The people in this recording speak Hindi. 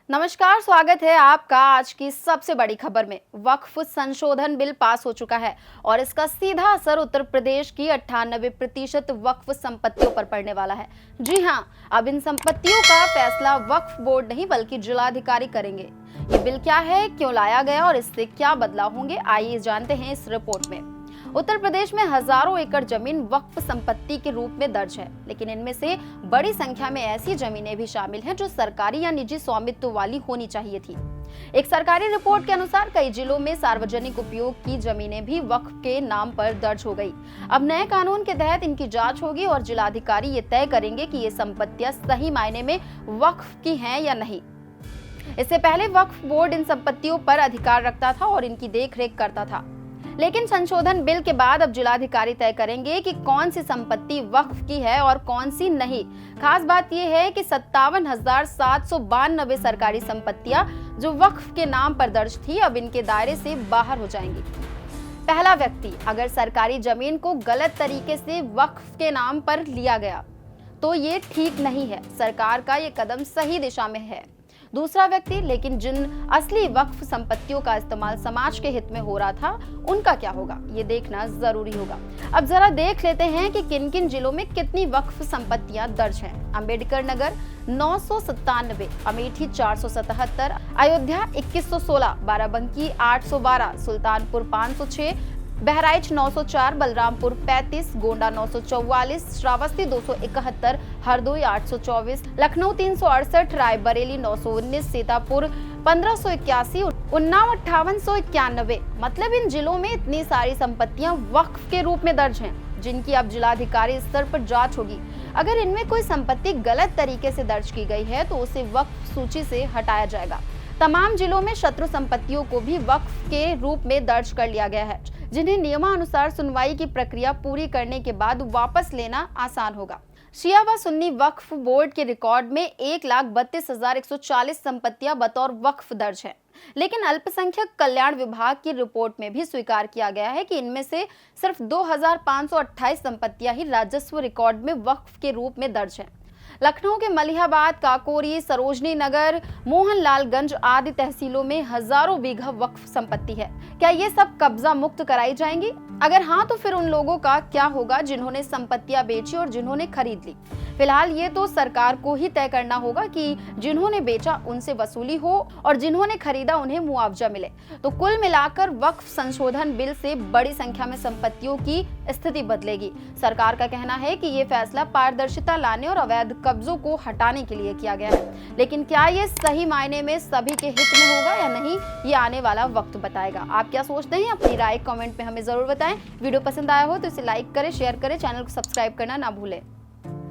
नमस्कार, स्वागत है आपका आज की सबसे बड़ी खबर में। वक्फ संशोधन बिल पास हो चुका है और इसका सीधा असर उत्तर प्रदेश की 98% वक्फ संपत्तियों पर पड़ने वाला है। जी हां, अब इन संपत्तियों का फैसला वक्फ बोर्ड नहीं बल्कि जिलाधिकारी करेंगे। ये बिल क्या है, क्यों लाया गया और इससे क्या बदलाव होंगे, आइए जानते हैं इस रिपोर्ट में। उत्तर प्रदेश में हजारों एकड़ जमीन वक्फ संपत्ति के रूप में दर्ज है, लेकिन इनमें से बड़ी संख्या में ऐसी जमीनें भी शामिल हैं जो सरकारी या निजी स्वामित्व वाली होनी चाहिए थी। एक सरकारी रिपोर्ट के अनुसार कई जिलों में सार्वजनिक उपयोग की जमीनें भी वक्फ के नाम पर दर्ज हो गई। अब नए कानून के तहत इनकी जांच होगी और जिलाधिकारी ये तय करेंगे कि ये संपत्तियां सही मायने में वक्फ की हैं या नहीं। इससे पहले वक्फ बोर्ड इन संपत्तियों पर अधिकार रखता था और इनकी देखरेख करता था, लेकिन संशोधन बिल के बाद अब जिलाधिकारी तय करेंगे कि कौन सी संपत्ति वक्फ की है और कौन सी नहीं। खास बात यह है कि 57,792 सरकारी संपत्तियां जो वक्फ के नाम पर दर्ज थी अब इनके दायरे से बाहर हो जाएंगी। पहला व्यक्ति, अगर सरकारी जमीन को गलत तरीके से वक्फ के नाम पर लिया गया तो ये ठीक नहीं है। सरकार का ये कदम सही दिशा में है। दूसरा व्यक्ति, लेकिन जिन असली वक्फ संपत्तियों का इस्तेमाल समाज के हित में हो रहा था उनका क्या होगा, ये देखना जरूरी होगा। अब जरा देख लेते हैं कि किन किन जिलों में कितनी वक्फ संपत्तियां दर्ज हैं। अंबेडकर नगर 997, अमेठी 477, अयोध्या 2116, बाराबंकी 812, सुल्तानपुर 506, बहराइच 904, बलरामपुर 35, गोंडा 944, श्रावस्ती 271, हरदोई 824, लखनऊ 368, रायबरेली 919, सीतापुर 1581, उन्नाव 5891। मतलब इन जिलों में इतनी सारी संपत्तियां वक्फ के रूप में दर्ज हैं, जिनकी अब जिलाधिकारी स्तर पर जांच होगी। अगर इनमें कोई संपत्ति गलत तरीके से दर्ज की गई है तो उसे वक्फ सूची से हटाया जाएगा। तमाम जिलों में शत्रु संपत्तियों को भी वक्फ के रूप में दर्ज कर लिया गया है, जिन्हें नियमानुसार सुनवाई की प्रक्रिया पूरी करने के बाद वापस लेना आसान होगा। शिया व सुन्नी वक्फ बोर्ड के रिकॉर्ड में 1,32,140 संपत्तियां बतौर वक्फ दर्ज हैं, लेकिन अल्पसंख्यक कल्याण विभाग की रिपोर्ट में भी स्वीकार किया गया है कि इनमें से सिर्फ 2,528 संपत्तियां ही राजस्व रिकॉर्ड में वक्फ के रूप में दर्ज हैं। लखनऊ के मलिहाबाद, काकोरी, सरोजनी नगर, मोहनलालगंज आदि तहसीलों में हजारों बीघा वक्फ संपत्ति है। क्या ये सब कब्जा मुक्त कराई जाएंगी? अगर हाँ, तो फिर उन लोगों का क्या होगा जिन्होंने संपत्तियां बेची और जिन्होंने खरीद ली? फिलहाल ये तो सरकार को ही तय करना होगा कि जिन्होंने बेचा उनसे वसूली हो और जिन्होंने खरीदा उन्हें मुआवजा मिले। तो कुल मिलाकर वक्फ संशोधन बिल से बड़ी संख्या में संपत्तियों की स्थिति बदलेगी। सरकार का कहना है कि ये फैसला पारदर्शिता लाने और अवैध कब्जों को हटाने के लिए किया गया है, लेकिन क्या ये सही मायने में सभी के हित में होगा या नहीं, ये आने वाला वक्त बताएगा। आप क्या सोचते हैं? अपनी राय कमेंट में हमें जरूर बताएं। वीडियो पसंद आया हो तो इसे लाइक करें, शेयर करें, चैनल को सब्सक्राइब करना ना भूलें।